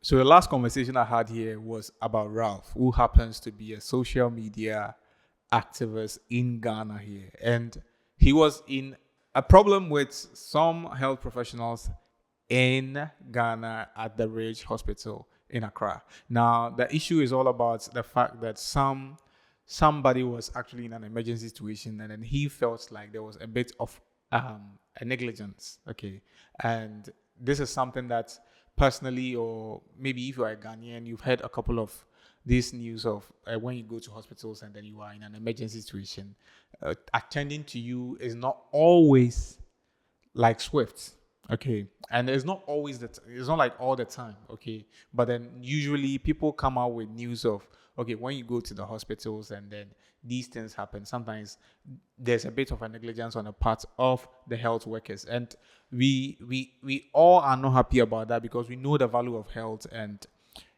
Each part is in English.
So the last conversation I had here was about Ralph, who happens to be a social media activist in Ghana here. And he was in a problem with some health professionals in Ghana at the Rage Hospital in Accra. Now, the issue is all about the fact that somebody was actually in an emergency situation, and then he felt like there was a bit of a negligence. Okay, and this is something that personally, or maybe if you are a Ghanaian, you've heard a couple of this news of when you go to hospitals and then you are in an emergency situation, attending to you is not always like Swift. Okay. And it's not always it's not like all the time. Okay. But then usually people come out with news of, okay, when you go to the hospitals and then these things happen, sometimes there's a bit of a negligence on the part of the health workers. And we all are not happy about that because we know the value of health, and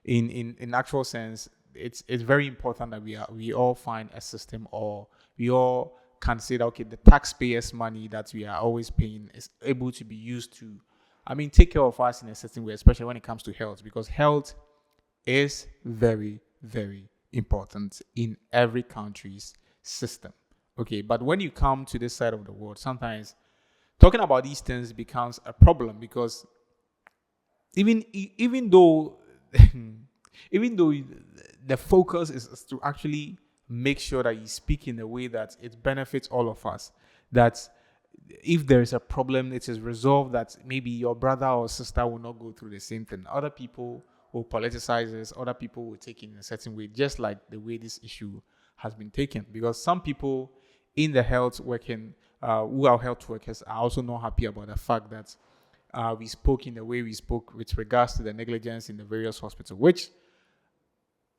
in actual sense, it's very important that we all find a system, or we all can say that, okay, the taxpayers' money that we are always paying is able to be used to, I mean, take care of us in a certain way, especially when it comes to health, because health is very, very important in every country's system. Okay, but when you come to this side of the world, sometimes talking about these things becomes a problem because even though even though the focus is to actually make sure that you speak in a way that it benefits all of us, that if there is a problem, it is resolved, that maybe your brother or sister will not go through the same thing. Other people will politicize this, other people will take it in a certain way, just like the way this issue has been taken. Because some people in the health working, who are health workers, are also not happy about the fact that we spoke in the way we spoke with regards to the negligence in the various hospitals, which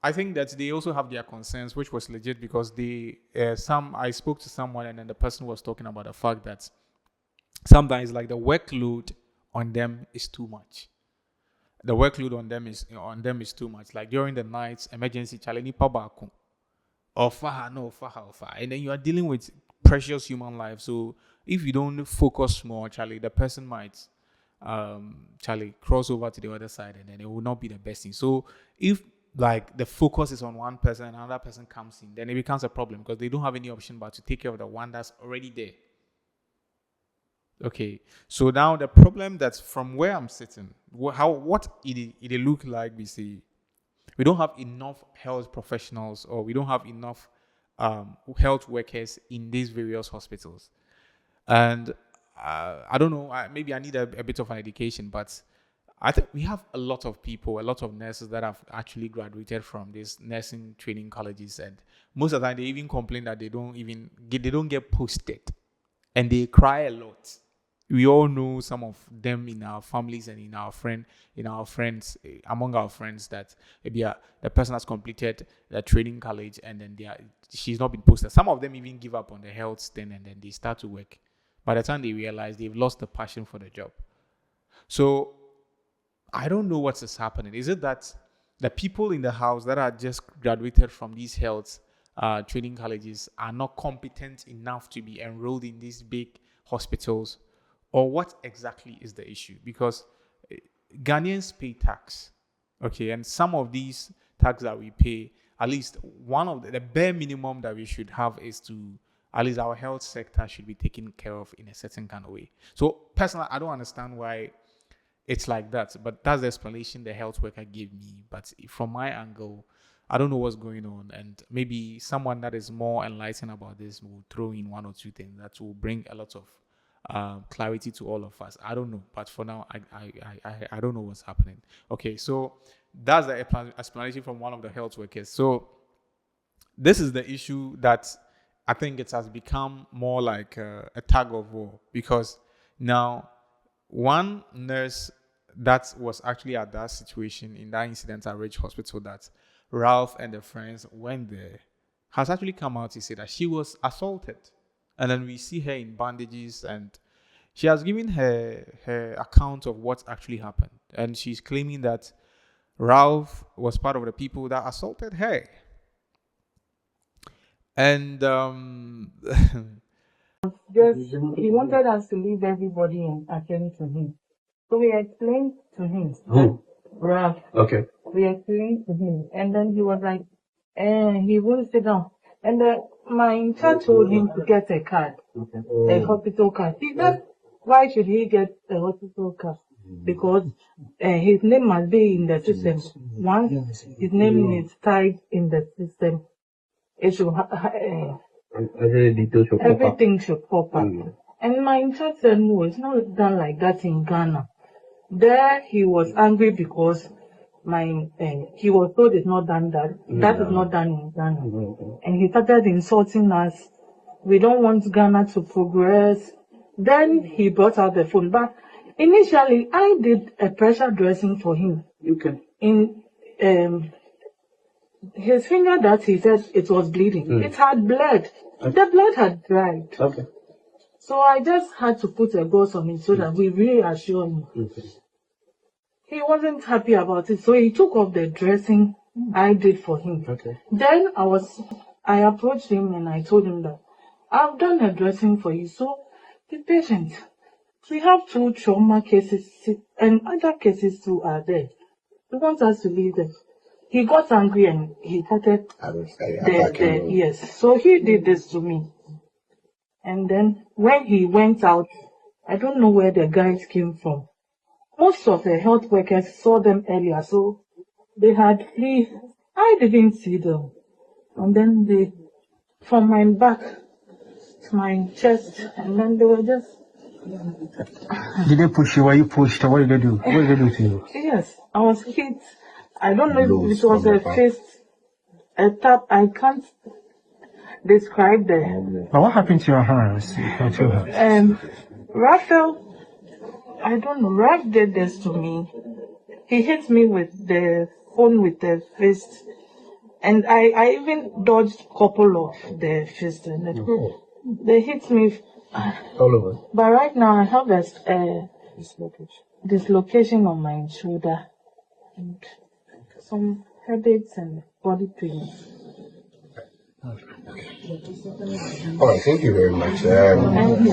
I think that they also have their concerns, which was legit because I spoke to someone and then the person was talking about the fact that sometimes like the workload on them is too much. The workload on them is too much. Like during the nights, emergency challenge or far no far, and then you are dealing with precious human life. So if you don't focus more, Charlie, the person might Charlie cross over to the other side, and then it will not be the best thing. So if like the focus is on one person and another person comes in, then it becomes a problem because they don't have any option but to take care of the one that's already there. Okay, so now the problem that's from where I'm sitting, what it look like, we see we don't have enough health professionals, or we don't have enough health workers in these various hospitals. And I don't know, maybe I need a bit of an education, but I think we have a lot of people, a lot of nurses that have actually graduated from these nursing training colleges, and most of the time they even complain that they don't get posted, and they cry a lot. We all know some of them in our families and in our friends, among our friends, that maybe the person has completed the training college and then she's not been posted. Some of them even give up on the health thing and then they start to work. By the time they realize they've lost the passion for the job. So I don't know what is happening. Is it that the people in the house that are just graduated from these health training colleges are not competent enough to be enrolled in these big hospitals? Or what exactly is the issue? Because Ghanaians pay tax, okay, and some of these tax that we pay, at least one of the bare minimum that we should have is to, at least our health sector should be taken care of in a certain kind of way. So personally, I don't understand why it's like that, but that's the explanation the health worker gave me. But from my angle, I don't know what's going on, and maybe someone that is more enlightened about this will throw in one or two things that will bring a lot of clarity to all of us. I don't know, but for now, I don't know what's happening. Okay, so that's the explanation from one of the health workers. So this is the issue that I think it has become more like a tug of war, because now one nurse that was actually at that situation in that incident at Ridge Hospital that Ralph and the friends went there has actually come out to say that she was assaulted. And then we see her in bandages, and she has given her account of what actually happened. And she's claiming that Ralph was part of the people that assaulted her. And Just he wanted us to leave everybody and attend to him. So we explained to him that Ralph. Okay. We explained to him, and then he was like, he wouldn't sit down. And my church told him to get a card, a hospital card. He said, why should he get a hospital card? Because his name must be in the system. Once his name is tied in the system, it should everything should pop up. And my church said, no, it's not done like that in Ghana. There he was angry because he was told it's not done that. That is not done in Ghana. And he started insulting us. We don't want Ghana to progress. Then he brought out the phone. But initially, I did a pressure dressing for him. Okay. In his finger that he said it was bleeding. It had bled. The blood had dried. Okay. So I just had to put a gauze on it so that we reassure him. He wasn't happy about it, so he took off the dressing I did for him. Okay. Then I approached him and I told him that I've done a dressing for you, so be patient. We have 2 trauma cases and other cases too are there. He wants us to leave them. He got angry and he started yes. So he did this to me. And then when he went out, I don't know where the guys came from. Most of the health workers saw them earlier, so they had flee. I didn't see them. And then they, from my back to my chest, and then they were just... Did they push you? Were you pushed? Or what did they do? What did they do to you? Yes, I was hit. I don't know if it was a fist, a tap. I can't describe the... But what happened to your hands? Raphael, I don't know. Raph did this to me. He hit me with the phone with the fist. And I even dodged a couple of the fists. They hit me all over. But right now I have a dislocation on my shoulder. And some headaches and body pain. All right, thank you very much. And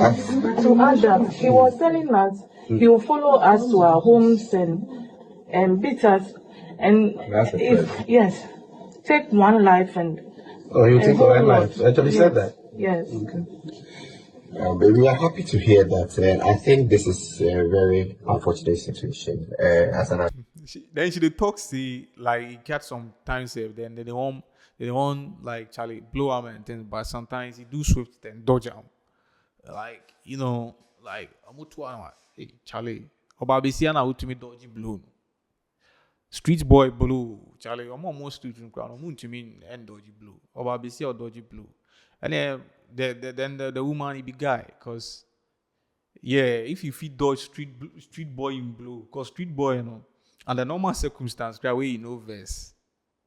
to add that, he was telling us he will follow us to our homes and beat us. And yes, take one life and... Oh, you take one life. Actually said that. Yes. But we are happy to hear that. And I think this is a very unfortunate situation. Then she talk see like catch some time save. Then they won't like Charlie blow arm and things. But sometimes he do swift and dodge arm. Like like hey Charlie, oba besi na utumi dodge blue. Street boy blue, Charlie. I'm almost street crowd. I'm utumi and dodge blue. Oba besi or dodge blue. And then the woman he be guy, cause if you feed dodge street boy in blue, cause street boy under normal circumstance, where you know verse.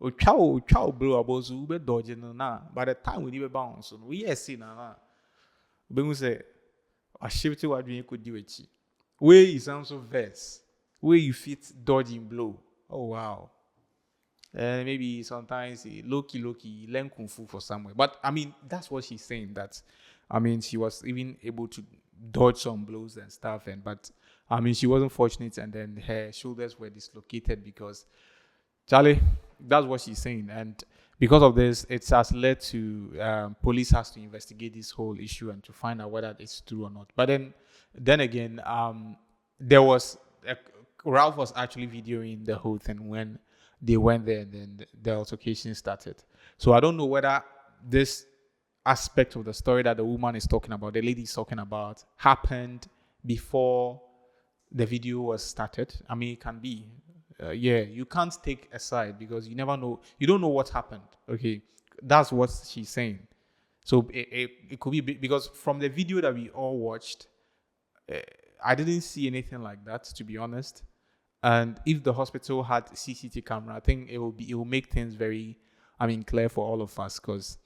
O chow blue about so be dodging na. By the time we need bounce, so we see na. We say a shift to what we could do it. Where is also verse, where you fit dodging blow. Oh wow. And maybe sometimes low-key learn kung fu for somewhere. But I mean, that's what she's saying. That I mean, she was even able to dodge some blows and stuff. But I mean, she wasn't fortunate, and then her shoulders were dislocated because Charlie. That's what she's saying, and because of this, it has led to police has to investigate this whole issue and to find out whether it's true or not. But then again, there was Ralph was actually videoing the whole thing when they went there, and then the altercation started. So I don't know whether this aspect of the story that the woman is talking about, the lady is talking about, happened before the video was started. I mean, it can be. You can't take a side because you never know. You don't know what happened. Okay, that's what she's saying. So it could be because from the video that we all watched, I didn't see anything like that, to be honest. And if the hospital had CCTV camera, I think it will make things very, clear for all of us. Because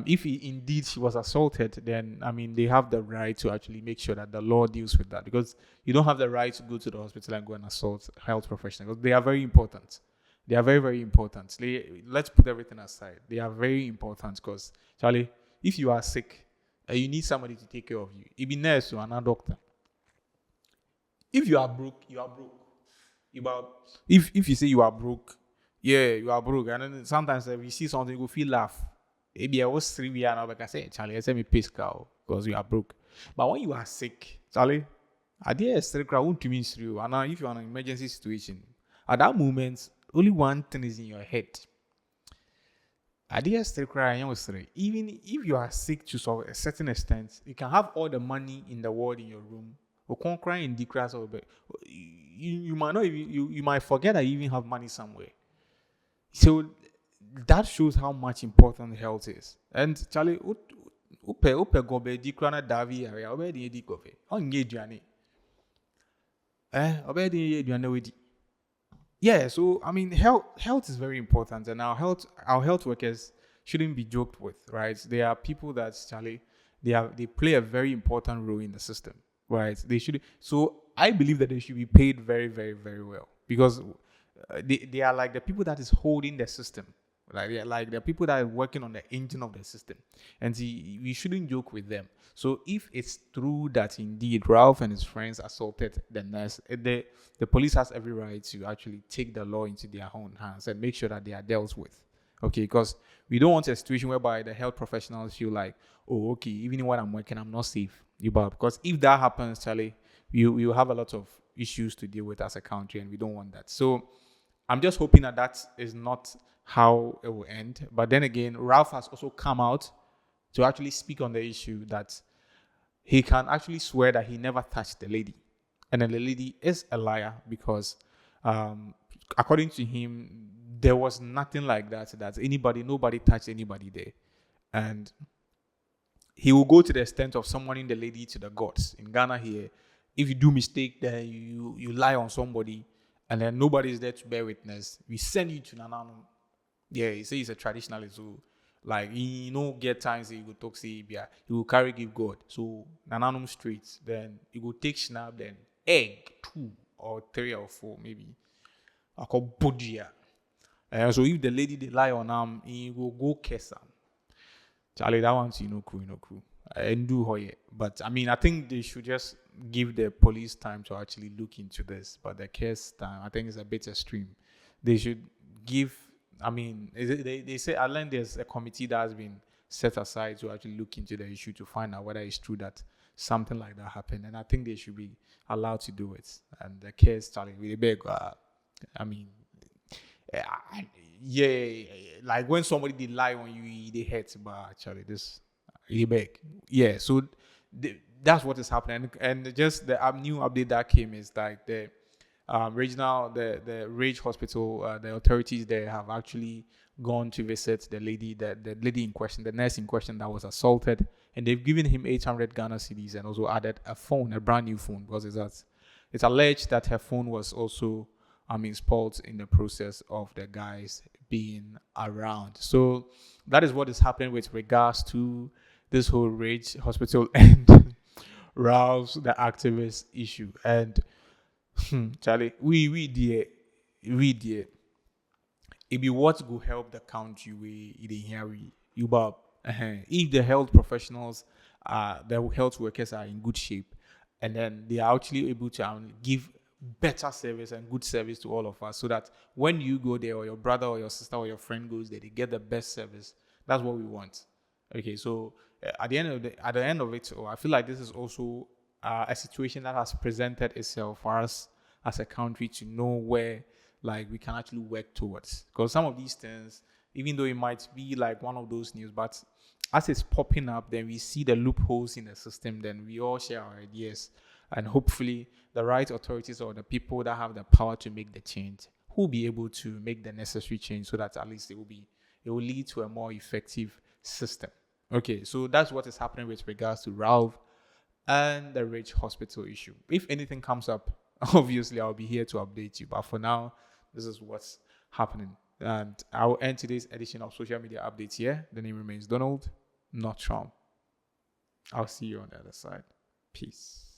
if indeed she was assaulted, then they have the right to actually make sure that the law deals with that. Because you don't have the right to go to the hospital and go and assault health professionals. Because they are very important. They are very, very important. Let's put everything aside. They are very important because, Charlie, if you are sick, you need somebody to take care of you. It be nurse or another doctor. If you are broke, you are broke. About if you say you are broke, yeah, you are broke, and then sometimes if you see something, you go feel laugh. Maybe I was 3 weeks now, but I say, Charlie, I say me pay cow because you are broke. But when you are sick, Charlie, I dare still crowd won't mean through. And now if you're in an emergency situation, at that moment, only one thing is in your head. I dare still cry even if you are sick to a certain extent, you can have all the money in the world in your room. Or can't cry in the grass or you might not even you might forget that you even have money somewhere. So that shows how much important health is. And Charlie, upe gobe di krana davi area, obe di edi gobe. Onye duane. Obe di duane wedi. Yeah, so I mean, health is very important, and our health workers shouldn't be joked with, right? They are people that Charlie, they play a very important role in the system, right? They should. So I believe that they should be paid very, very, very well because they are like the people that is holding the system. Like they're like the people that are working on the engine of the system, and see, we shouldn't joke with them. So if it's true that indeed Ralph and his friends assaulted the nurse, the police has every right to actually take the law into their own hands and make sure that they are dealt with. Okay, because we don't want a situation whereby the health professionals feel like, oh, okay, even when I'm working, I'm not safe. Because if that happens, Charlie, we will have a lot of issues to deal with as a country, and we don't want that. So I'm just hoping that is not how it will end. But then again, Ralph has also come out to actually speak on the issue that he can actually swear that he never touched the lady. And then the lady is a liar because according to him, there was nothing like that nobody touched anybody there. And he will go to the extent of summoning the lady to the gods. In Ghana here, if you do mistake, then you lie on somebody, and then nobody is there to bear witness, we send you to Nananum. Yeah, he says he's a traditionalist, so like get times he will talk say he will carry give God. So Nananum streets, then he will take snap, then egg 2 or 3 or 4 maybe. I call Budia. So if the lady they lie on him, he will go kiss him. Charlie, that one's cool. And do hoye. But I mean, I think they should just give the police time to actually look into this. But the case time, I think, is a bit extreme. They should give. I mean, they say I learned there's a committee that has been set aside to actually look into the issue to find out whether it's true that something like that happened. And I think they should be allowed to do it. And the case, Charlie, we beg. I mean, yeah, like when somebody did lie on you, they hurt, but actually this you beg. Yeah, so that's what is happening, and just the new update that came is like the regional the Rage Hospital, the authorities there have actually gone to visit the lady in question, the nurse in question that was assaulted, and they've given him 800 Ghana cedis and also added a brand new phone, because it's alleged that her phone was also spoiled in the process of the guys being around. So that is what is happening with regards to this whole Rage Hospital and Ralph's the activist issue. And Charlie, we did it be what will help the country we here you about if the health professionals the health workers are in good shape, and then they are actually able to give better service and good service to all of us, so that when you go there, or your brother or your sister or your friend goes there, they get the best service. That's what we want. Okay, so at the end of it, I feel like this is also a situation that has presented itself for us as a country to know where like we can actually work towards. Because some of these things, even though it might be like one of those news, but as it's popping up, then we see the loopholes in the system, then we all share our ideas, and hopefully the right authorities or the people that have the power to make the change will be able to make the necessary change, so that at least it will lead to a more effective system. Okay, so that's what is happening with regards to Ralph and the Rich Hospital issue. If anything comes up, obviously I'll be here to update you. But for now, this is what's happening. And I will end today's edition of Social Media Updates here. The name remains Donald, not Trump. I'll see you on the other side. Peace.